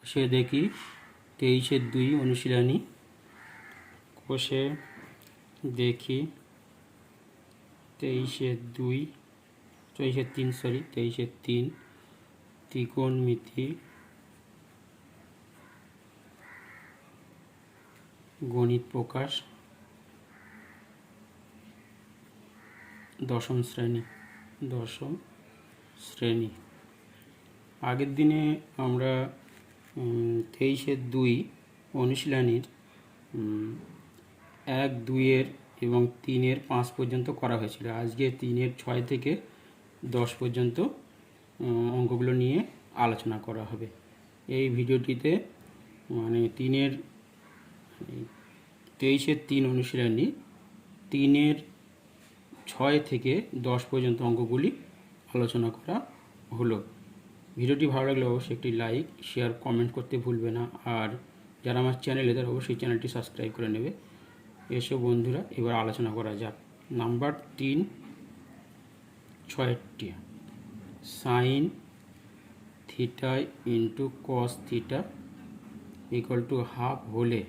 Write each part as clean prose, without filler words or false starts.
কোষে দেখি 23-2 অনুশীলনী। কোষে দেখি 23-2 23-3 ত্রিকোণমিতি গণিত প্রকাশ দশম শ্রেণী। আগের দিনে আমরা 23-2 অনুশীলনীর 1, 2 এবং 3 5 পর্যন্ত করা হয়েছিল। আজকে 3 6 থেকে 10 পর্যন্ত অঙ্কগুলো নিয়ে আলোচনা করা হবে। এই ভিডিওটিতে মানে 23-3 অনুশীলনী 3 6 থেকে 10 পর্যন্ত অঙ্কগুলি আলোচনা করা হলো। ভিডিওটি ভালো লাগলে অবশ্যই একটি লাইক, শেয়ার, কমেন্ট করতে ভুলবে না। আর যারা আমার চ্যানেলে তারা অবশ্যই চ্যানেলটি সাবস্ক্রাইব করে নেবে। এসব বন্ধুরা, এবার আলোচনা করা যাক। নাম্বার 3 6টি sine theta into cos theta equal to half হলে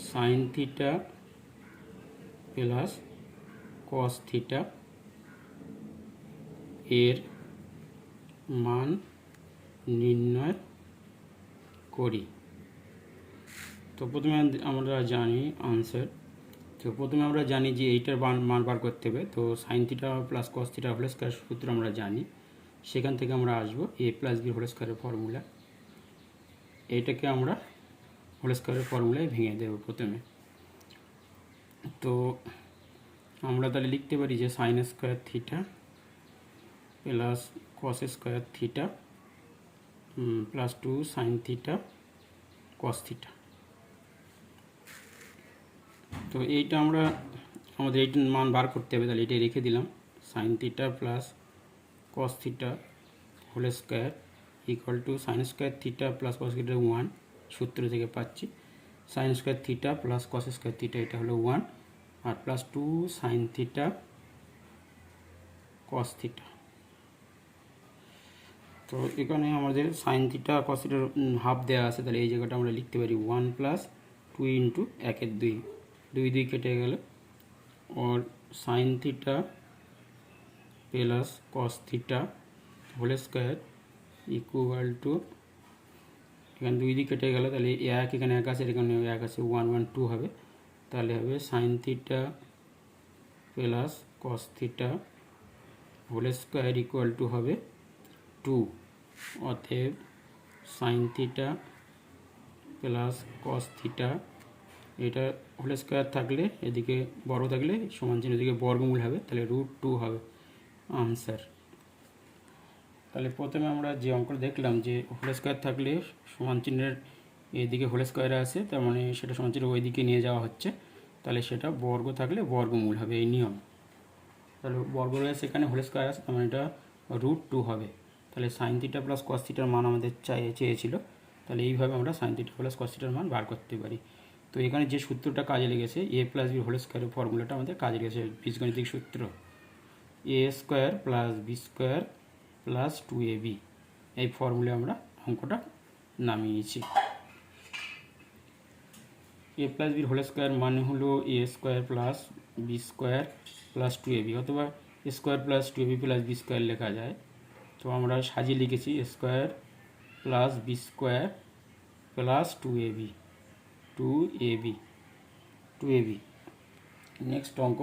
sine theta plus cos theta এর মান নির্ণয় করি। তো প্রথমে আমরা জানি আনসার। তো প্রথমে আমরা জানি যে এইটার মান বার করতে হবে। তো sine theta plus cos theta whole square সূত্র আমরা জানি। সেখান থেকে আমরা আসবো a প্লাস b হোল স্কয়ারের ফর্মুলা। এইটাকে আমরা হোল স্কয়ারের ফর্মুলায় ভেঙে দেব প্রথমে। তো আমরা তাহলে লিখতে পারি যে sign square theta plus cos square theta plus 2 sine theta cos theta. তো এইটা আমাদের এইটার মান বার করতে হবে। তাহলে এটাই রেখে দিলাম, sine theta plus cos theta whole square equal to sine square theta plus cos theta 1 সূত্র থেকে পাচ্ছি। Sine square theta plus cos square theta এটা হলো 1 আর plus 2 sine theta cos theta. তো এখানে আমাদের সাইন থিটা কস থিটার হাফ দেওয়া আছে। তাহলে এই জায়গাটা আমরা লিখতে পারি 1 প্লাস 2 ইন্টু 1 2 2 কেটে গেল और sine theta plus cos theta whole square equal to এখানে 2 কেটে গেল। তাহলে এখানে 1 আছে, এখানে 1 আছে, 1 1 2 হবে। তাহলে হবে sine theta plus cos theta whole square equal to হবে 2। অতএব sine theta plus cos theta এটা হোল স্কয়ার থাকলে এদিকে বর্গ থাকলে সমান চিহ্ন এদিকে বর্গমূল হবে, তাহলে √2 হবে আনসার। তাহলে প্রথমে আমরা যে অঙ্কটা দেখলাম যে হোল স্কয়ার থাকলে সমান চিহ্নের এদিকে হোল স্কয়ার আছে, তার মানে সেটা সমান চিহ্ন ওইদিকে নিয়ে যাওয়া হচ্ছে। তাহলে সেটা বর্গ থাকলে বর্গমূল হবে, এই নিয়ম। তাহলে বর্গ রয়েছে এখানে, হোল স্কয়ার আছে, তার মানে এটা √2 হবে। তাহলে সাইন থিটা প্লাস কস থিটার মান আমাদের চেয়েছিল। তাহলে এইভাবে আমরা সাইন থিটা প্লাস কস থিটার মান বার করতে পারি। তো এখানে যে সূত্রটা কাজে লেগেছে a প্লাস বি হোল স্কয়ারের ফর্মুলাটা আমাদের কাজে লেগেছে, বীজগণিতিক সূত্র a square plus B square plus 2ab। এই ফর্মুলায় আমরা অঙ্কটা নামিয়েছি। a প্লাস বির হোল স্কয়ার মানে হলো a square plus B square plus 2ab, অথবা a square plus 2ab plus B square লেখা যায়। তো আমরা সাজিয়ে লিখেছি a square plus B square plus 2ab। Next অঙ্ক।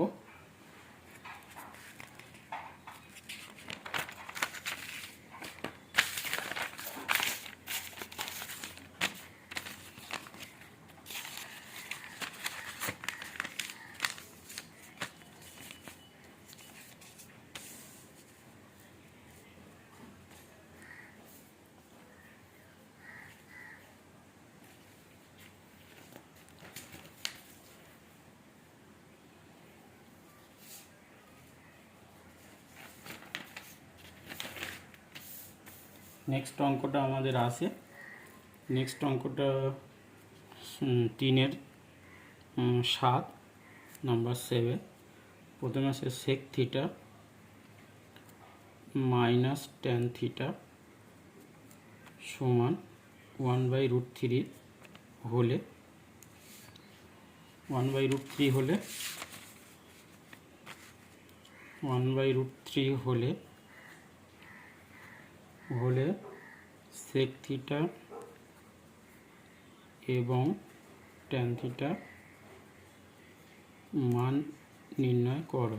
নেক্সট অঙ্কটা আমাদের আছে। নেক্সট অঙ্কটা 3-7 নাম্বার 7। প্রথমে আছে sec theta minus tan theta সমান 1/√3 হলে 1/√3 হলে 1/√3 হলে সেক থিটা এবং ট্যান থিটা মান নির্ণয় করো,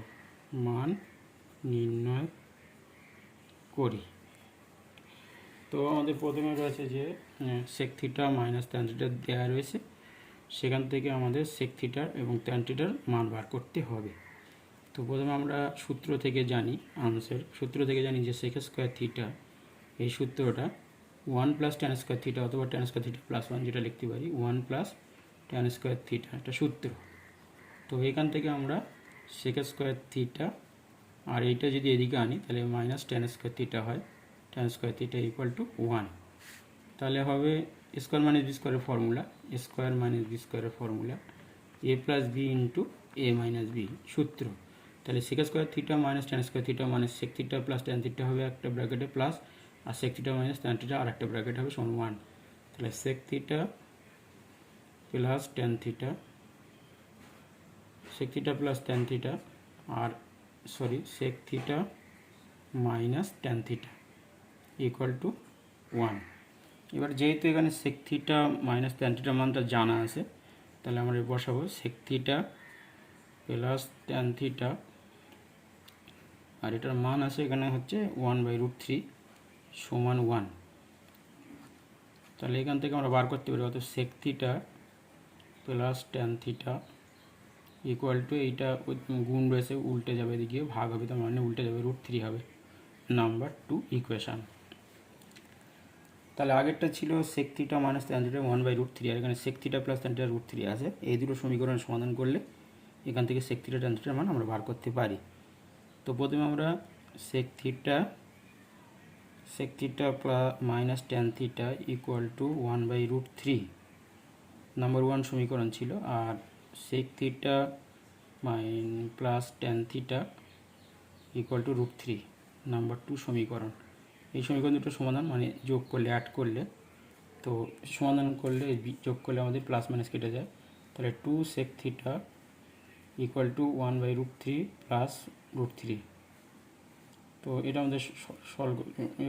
মান নির্ণয় করি। তো আমাদের প্রথমে রয়েছে যে sec theta minus tan theta দেওয়া রয়েছে, সেখান থেকে আমাদের সেক থিটার এবং ট্যান থিটার মান বার করতে হবে। তো প্রথমে আমরা সূত্র থেকে জানি, সূত্র থেকে জানি যে সেক স্কোয়ার থিটা, এই সূত্রটা 1 প্লাস ট্যান স্কোয়ার থিটা অথবা ট্যান স্কোয়ার থিটা প্লাস 1 যেটা লিখতে পারি, 1 প্লাস ট্যান স্কোয়ার থিটা একটা সূত্র। তো এখান থেকে আমরা সেক স্কোয়ার থিটা আর এইটা যদি এদিকে আনি তাহলে মাইনাস ট্যান স্কোয়ার থিটা হয়, tan square theta equal to 1। তাহলে হবে স্কোয়ার মাইনাস বি স্কোয়ারের ফর্মুলা, স্কোয়ার মাইনাস বি স্কোয়ারের formula A plus B into A minus B সূত্র। তাহলে sec square theta minus tan square theta মানে sec theta plus tan theta হবে একটা ব্র্যাকেটে প্লাস, আর sec theta minus tan theta আর একটা ব্র্যাকেট হবে সমান 1। তাহলে sec theta plus tan theta, sec theta plus tan theta আর sec theta minus tan theta equal to 1। এবার যেহেতু এখানে সেক থিটা মাইনাস ট্যান থিটার মানটা জানা আছে, তাহলে আমরা বসাবো sec theta plus tan theta, আর এটার মান আছে এখানে হচ্ছে 1/√3 সমান 1। তাহলে এখান থেকে আমরা বার করতে পারি অর্থাৎ sec theta plus tan theta equal to, এইটা গুণ রয়েছে উল্টে যাবে, এদিকে ভাগ হবে তার মানে উল্টে যাবে, √3 হবে নাম্বার 2 ইকুয়েশান। তাহলে আগেরটা ছিল sec theta minus tan theta 1/√3, আর এখানে sec theta plus tan theta √3 আছে। এই দুটো সমীকরণ সমাধান করলে এখান থেকে সেক থিটা ট্যান থিটার মান আমরা বার করতে পারি। তো প্রথমে আমরা sec theta minus tan theta equal to 1/√3 number 1 সমীকরণ ছিল, আর sec theta plus tan theta equal to √3 number 2 সমীকরণ। এই সমীকরণ দুটো সমাধান মানে যোগ করলে, অ্যাড করলে, তো সমাধান করলে যোগ করলে আমাদের প্লাস মাইনাস কেটে যায়। তাহলে 2 sec theta equal to 1/√3 plus √3। তো এটা আমাদের সলভ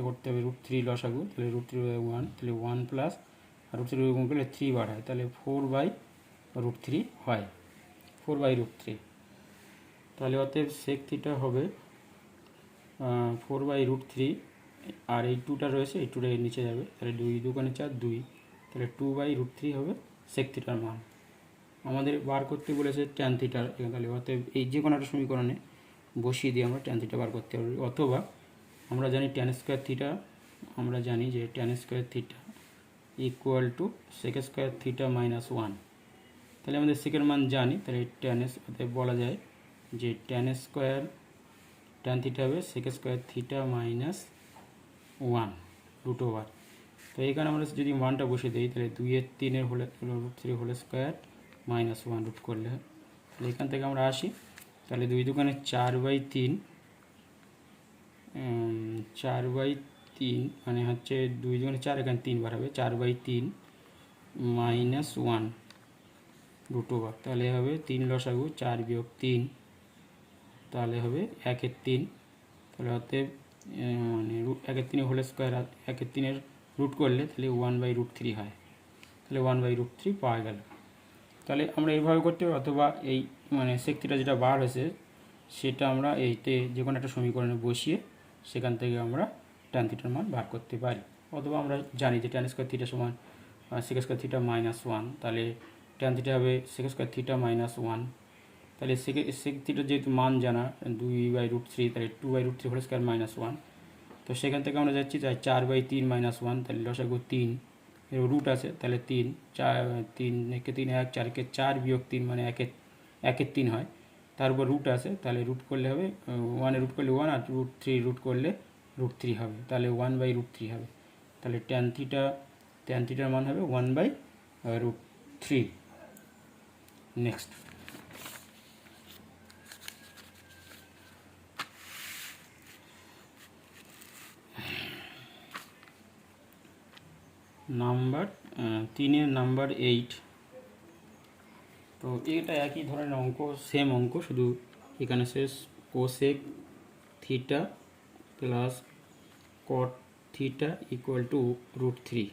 করতে হবে, √3 লসাগু, তাহলে √3/1, তাহলে 1 প্লাস আর √3 গুণ করলে 3 বার হয়, তাহলে 4/√3 হয়, 4/√3। তাহলে অতএব সেক থিটা হবে 4/√3, আর এই 2টা রয়েছে, এই 2টা এর নিচে যাবে, তাহলে 2 2 4 2, তাহলে 2/√3 হবে সেক থিটার মান। আমাদের বার করতে বলেছে ট্যান থিটার, তাহলে অতএব এই যে কোনো একটা সমীকরণে বসিয়ে দিয়ে আমরা ট্যান থিটা বার করতে পারি। অথবা আমরা জানি ট্যান স্কোয়ার থিটা, আমরা জানি যে tan square theta equal to sec square theta minus 1। তাহলে আমাদের সেকের মান জানি, তাহলে অতএব বলা যায় যে ট্যান থিটা হবে সেক স্কোয়ার থিটা মাইনাস 1 √। তো এখানে আমরা যদি মানটা বসে দিই তাহলে 2/3 হলে √3 হোল স্কোয়ার মাইনাস 1 রুট করলে, তাহলে এখান থেকে আমরা আসি, তাহলে 2 2 4/3, 4/3 মানে হচ্ছে 2 2 4, এখানে 3 বার হবে, 4/3 মাইনাস 1 √। তাহলে হবে 3 লসাগু 4 বিয়োগ 3, তাহলে হবে 1/3। তাহলে অতএব মানে 1/3 হোল স্কোয়ার আর 1/3 রুট করলে তাহলে 1/√3 হয়, তাহলে 1/√3 পাওয়া গেল। তাহলে আমরা এইভাবে করতে পারি, অথবা এই মানে সেক থিটা যেটা বার হয়েছে সেটা আমরা এইতে যে কোনো একটা সমীকরণে বসিয়ে সেখান থেকে আমরা ট্যান থিটার মান বার করতে পারি। অথবা আমরা জানি যে ট্যান স্কোয়ার থিটা সমান সেক স্কোয়ার থিটা মাইনাস 1, তাহলে ট্যান থিটা হবে সেক স্কোয়ার থিটা মাইনাস 1। তাহলে সেক থিটার যেহেতু মান জানা 2/√3, তাহলে 2/√3 হোল স্কোয়ার মাইনাস 1। তো সেখান থেকে আমরা যাচ্ছি 4/3 মাইনাস 1, তাহলে লসাগু 3, রুট আছে, তাহলে 3 4 3 একে 3 1 4 কে 4 বিয়োগ 3 মানে 1/3 হয়, তার উপর রুট আছে, তাহলে রুট করলে হবে 1 রুট করলে 1, আর √3 রুট করলে √3 হবে, তাহলে 1/√3 হবে। তাহলে ট্যান থিটার মান হবে 1/√3। নেক্সট, নাম্বার 3-এর নাম্বার 8। তো এটা একই ধরনের অঙ্ক, সেম অঙ্ক, শুধু এখানে শেষ cosec theta plus cot theta equal to √3।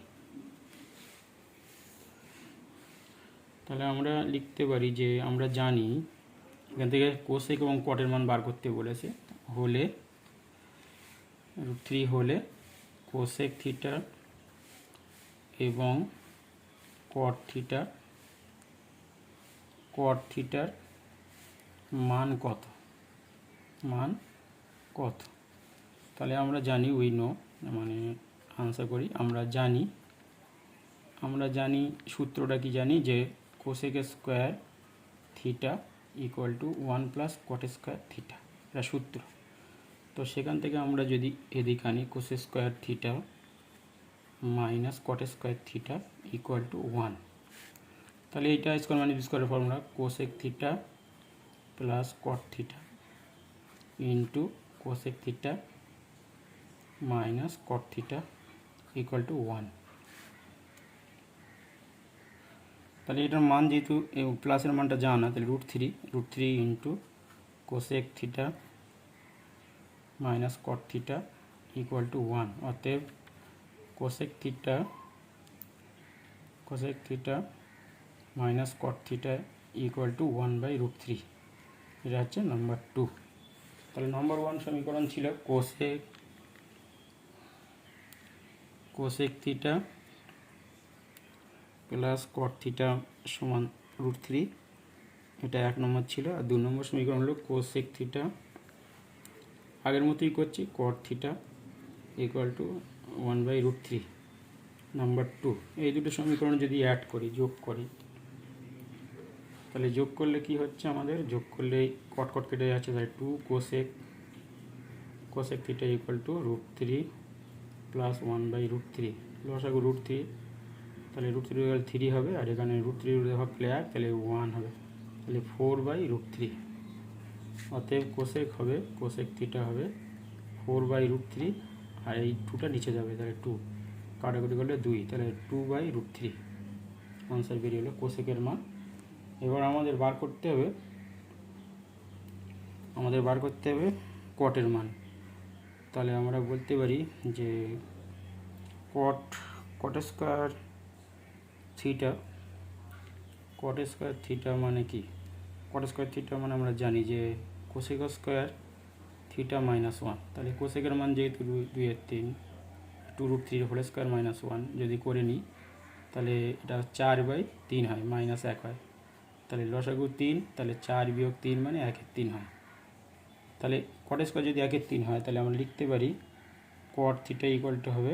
তাহলে আমরা লিখতে পারি যে আমরা জানি এখান থেকে কোসেক এবং কটের মান বার করতে বলেছে, হলে √3 হলে কোসেক থিটা এবং কট থিটার মান কত, তাহলে আমরা জানি উই নো, মানে আনসার করি, আমরা জানি সূত্রটা কি জানি, যে cosec square theta equal to 1 plus cot square theta, এটা সূত্র। তো সেখান থেকে আমরা যদি এদিকে আনি cosec square theta minus cot square theta equal to 1, তাহলে এইটা স্কোয়ার মাইনাস স্কোয়ারের formula cosec theta plus cot theta into cosec theta minus caught theta equal to 1। তাহলে এটার মান যেহেতু প্লাসের মানটা জানা, তাহলে √3 into cosec theta minus caught theta equal to 1। অতএব cosec theta minus caught theta equal to 1/√3। এটা হচ্ছে নাম্বার 2। তাহলে নম্বর 1 সমীকরণ ছিল cosec theta plus cot theta সমান √3, এটা 1 নম্বর ছিল। আর 2 নম্বর সমীকরণ হলো কোসেক থিটা, আগের মতোই করছি, কট থিটা ইকুয়াল টু 1/√3। নাম্বার 2, এই দুটো সমীকরণ যদি অ্যাড করি, যোগ করি, তাহলে যোগ করলে কি হচ্ছে, আমাদের যোগ করলে কট কেটে যাচ্ছে, তাহলে 2 cosec theta equal to √3 plus 1/√3, লসাগু √3, তাহলে √3 3 হবে, আর এখানে √3 ভাগলে 1, তাহলে 1 হবে, তাহলে 4/√3। অতএব কোসেক থিটা হবে 4/√3, আর এই 2টা নিচে যাবে, তাহলে 2 কাটাকুটি করলে 2, তাহলে 2/√3 আনসার বেরিয়ে হলো কোসেকের মান। এবার আমাদের বার করতে হবে কটের মান। তাহলে আমরা বলতে পারি যে কট স্কোয়ার থিটা মানে কি, কট স্কোয়ার থিটা মানে আমরা জানি যে কোসেক স্কোয়ার থিটা মাইনাস 1, তাহলে কোসেকের মান যেহেতু 2/3, 2√3 হোল স্কোয়ার মাইনাস 1 যদি করে নিই, তাহলে এটা 4/3 হয়, মাইনাস 1 হয়, তাহলে লসাগু 3, তাহলে 4 বিয়োগ 3 মানে 1/3 হয়। তাহলে কট স্কোয়ার যদি 1/3 হয়, তাহলে আমরা লিখতে পারি কট থিটা ইকুয়াল টু হবে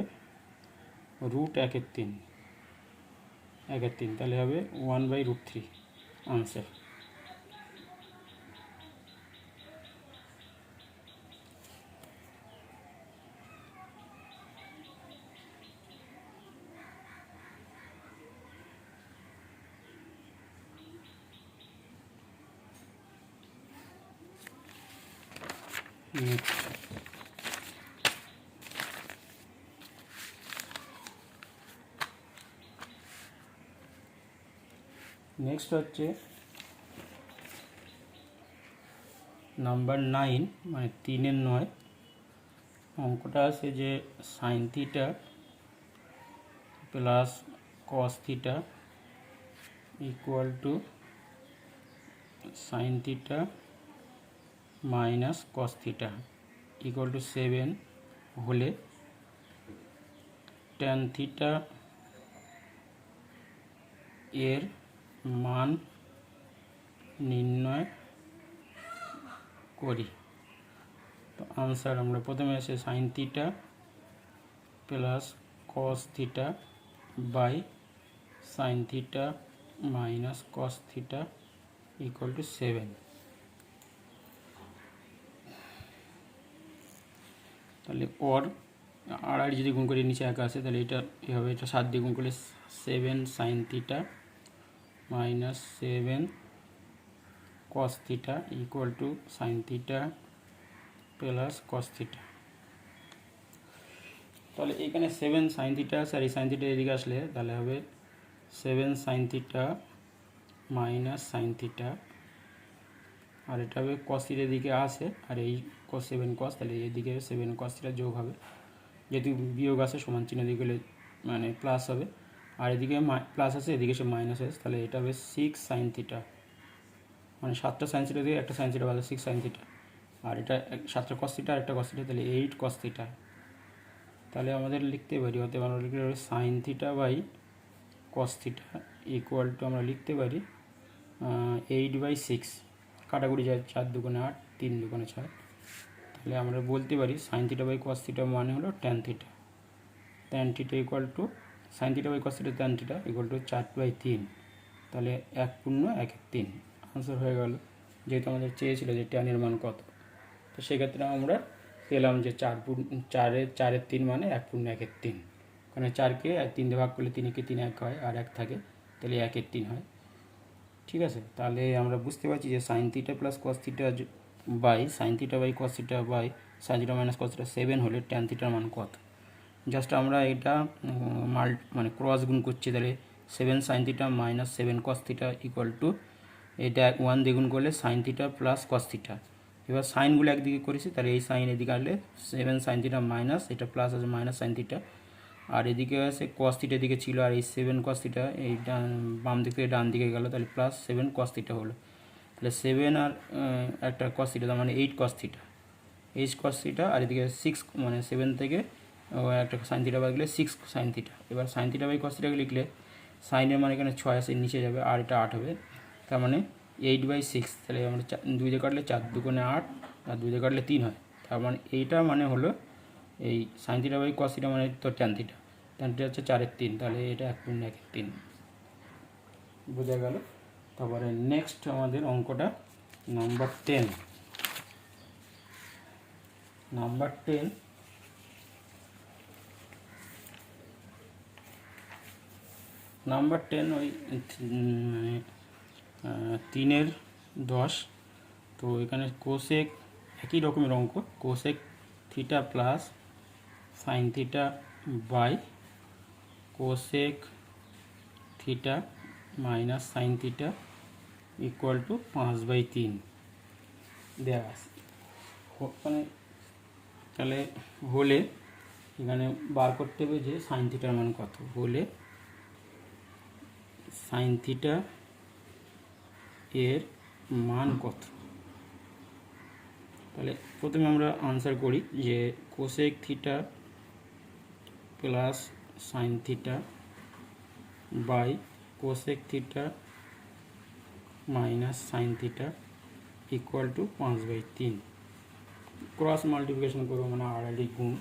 √1/3, তাহলে হবে 1/√3 আনসার। নেক্সট হচ্ছে নাম্বার 9, মানে 3-এর 9। অঙ্কটা আছে যে sine theta plus cos theta equal to sine theta minus cos theta equal to 7 হলে ট্যান থিটা এর মান নির্ণয় করি। তো আনসার আমরা প্রথমে আছে sine theta plus cos theta by sine theta minus cos theta equal to 7। তাহলে আর যদি গুণ করে নিচে একা আসে, তাহলে এটা এভাবে, এটা 7 দিয়ে গুণ করলে 7 sine theta minus 7 cos theta equal to sine theta plus cos theta. তাহলে এখানে 7 সাইন থিটা আছে, আর এই সাইন থিটা এদিকে আসলে তাহলে হবে 7 sine theta minus sine theta, আর এটা হবে কস থিটার দিকে আসে, আর এই কস 7 কস, তাহলে এদিকে 7 কস থিটা যোগ হবে, যেহেতু বিয়োগ আছে সমান চিহ্ন দিকে গেলে মানে প্লাস হবে, আর এদিকে প্লাস আছে, এদিকে সে মাইনাস আছে, তাহলে এটা হবে 6 সাইন থিটা, মানে 7টা সাইন থিটা দিয়ে একটা সাইন থিটা বাদে 6 সাইন থিটা, আর এটা 7টা কস থিটা আর একটা কস থিটা, তাহলে 8 কস থিটা। তাহলে আমাদের লিখতে পারি, অতএব আমরা লিখতে পারি sine theta by cos theta equal to আমরা লিখতে পারি 8/6, কাটাকুটি যায় 4 দুগুণে 8, 3 দুগুণে 6, তাহলে আমরা বলতে পারি sine theta by cos theta মানে হলো tan theta. Tan theta equal to sine theta by cos theta tan theta equal to 4/3, তাহলে 1/3 আনসার হয়ে গেল। যেহেতু আমাদের চেয়েছিল যে ট্যানের মান কত, তো সেক্ষেত্রে আমরা পেলাম যে 4/4 3 মানে 1/3, কারণ 4কে 3 দিয়ে ভাগ করলে 3কে 3 1 হয়, আর 1 থাকে, তাহলে 1/3 হয়। ঠিক আছে, তাহলে আমরা বুঝতে পারছি যে sine theta plus cos theta by sine theta by cos theta by sine theta minus cos theta 7 হলে ট্যান থিটার মান কত। জাস্ট আমরা এটা মানে ক্রস গুণ করছি, তাহলে 7 সাইন থিটা মাইনাস 7 কস থিটা ইকুয়াল টু এটা 1 দিয়ে গুণ করলে sign theta plus cos theta. এবার সাইনগুলো একদিকে করেছি, তাহলে এই সাইন এদিকে আসলে 7 সাইন থিটা মাইনাস এটা প্লাস আছে মাইনাস সাইন থিটা, আর এদিকে আছে কস থিটা দিকে ছিল, আর এই 7 কস থিটা এই বাম দিক থেকে ডান দিকে গেল, তাহলে প্লাস 7 কস থিটা হলো, তাহলে 7 আর একটা কস থিটা তার মানে 8 কস থিটা, 8 কস থিটা, আর এদিকে 6 মানে 7 থেকে একটা সাইন থিটা বাদ গেলে 6 সাইন থিটা। এবার সাইন থিটা বাই কস থিটাকে লিখলে সাইনের মানে এখানে 6 আছে নিচে যাবে, আর এটা 8 হবে, তার মানে 8/6, তাহলে আমরা 2 দিয়ে কাটলে 4 দুগুণে 8, আর 2 দিয়ে কাটলে 3 হয়, তার মানে এইটা মানে হলো এই sine theta by cos theta মানে তো ট্যান থিটা, ট্যান থিটা হচ্ছে 4/3, তাহলে এটা 1/3 বোঝা গেল। তারপরে নেক্সট আমাদের অঙ্কটা নাম্বার 10। নাম্বার 10 ওই 3/10, তো এখানে কোসেক একই রকমের অঙ্ক, cosec theta plus sine theta by cosec theta minus sine theta equal to 5/3 দেওয়া আছে। মানে তাহলে হলে এখানে বার করতে হবে যে সাইন থিটার মান কত, হলে সাইন থিটা এর মান কত। তাহলে প্রথমে আমরা আনসার করি যে cosec theta plus sine theta by cosec theta minus sine theta equal to 5/3। Cross multiplication করবো মানে আড়াআড়ি গুণ,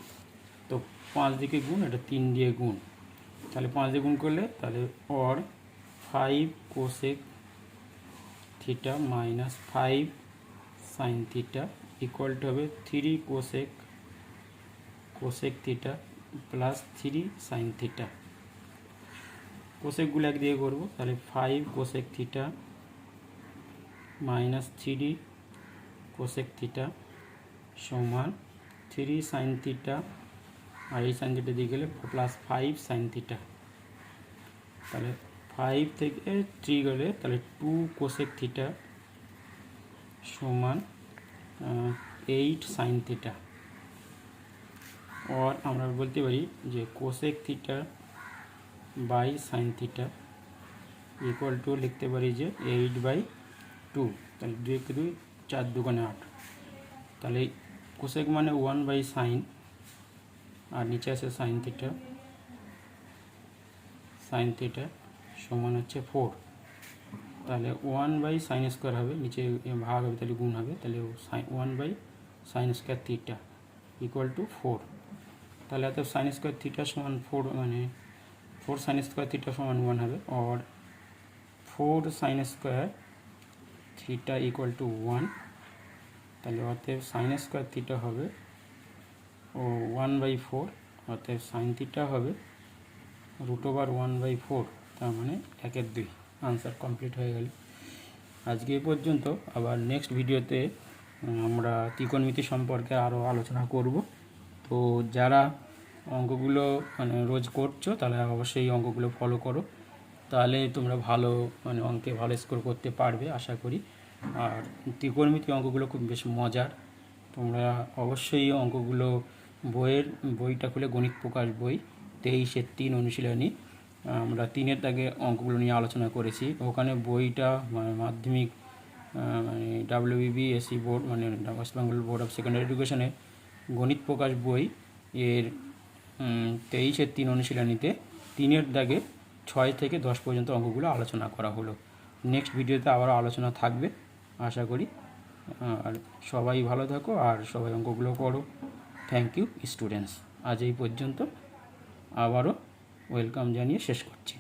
তো 5 দিকে গুণ, এটা 3 দিয়ে গুণ, তাহলে 5 দিয়ে গুণ করলে তাহলে or 5 cosec theta minus 5 sine theta equal to হবে 3 cosec theta plus 3 sine theta. কোসেকগুলো এক দিয়ে করবো, তাহলে 5 cosec theta minus 3 cosec theta সমান 3 সাইন থিটা, আর এই সাইন থিটা দিয়ে গেলে প্লাস 5 সাইন থিটা, তাহলে 5 থেকে 3 গেলে তাহলে 2 কোসেক থিটা সমান 8 সাইন থিটা। और আমরা বলতে পারি যে cosec theta by sine theta equal to লিখতে পারি যে 8/2, তাহলে 2 × 2 4 দুগুণে 8, তাহলে কোসেক মানে 1/sin, আর নিচে আছে সাইন থিটা সমান হচ্ছে 4, তাহলে 1/sin² হবে, নিচে ভাগ হবে তাহলে গুণ হবে, তাহলে 1/sin² থিটা ইকুয়াল টু 4, তাহলে অর্থাৎ sin² থিটা সমান 4 মানে 4 sin² থিটা সমান 1 হবে, और 4 sin² থিটা ইকুয়াল টু 1, তাহলে অতএব sin² থিটা হবে ও 1/4, অতএব সাইন থিটা হবে √1/4, তার মানে 1/2। আনসার কমপ্লিট হয়ে গেল। আজকে এই পর্যন্ত, আবার নেক্সট ভিডিওতে আমরা ত্রিকোণমিতি সম্পর্কে আরও আলোচনা করব। তো যারা অঙ্কগুলো মানে রোজ করছো তাহলে অবশ্যই অঙ্কগুলো ফলো করো, তাহলে তোমরা ভালো মানে অঙ্কে ভালো স্কোর করতে পারবে আশা করি। আর ত্রিকোণমিতি অঙ্কগুলো খুব বেশ মজার, তোমরা অবশ্যই অঙ্কগুলো বইটা খুলে গণিত প্রকাশ বই 23-3 অনুশীলনী আমরা 3-এর দাগে অঙ্কগুলো নিয়ে আলোচনা করেছি। ওখানে বইটা মানে মাধ্যমিক মানে WBSE বোর্ড মানে West Bengal board of secondary এডুকেশনের গণিত প্রকাশ বই এর 23-3 অনুশীলনীতে 3-এর দাগে 6 থেকে 10 পর্যন্ত অঙ্কগুলো আলোচনা করা হলো। নেক্সট ভিডিওতে আবারও আলোচনা থাকবে আশা করি। আর সবাই ভালো থাকো আর সবাই অঙ্কগুলো করো। Thank you students. আজ এই পর্যন্ত, আবারও ওয়েলকাম জানিয়ে শেষ করছি।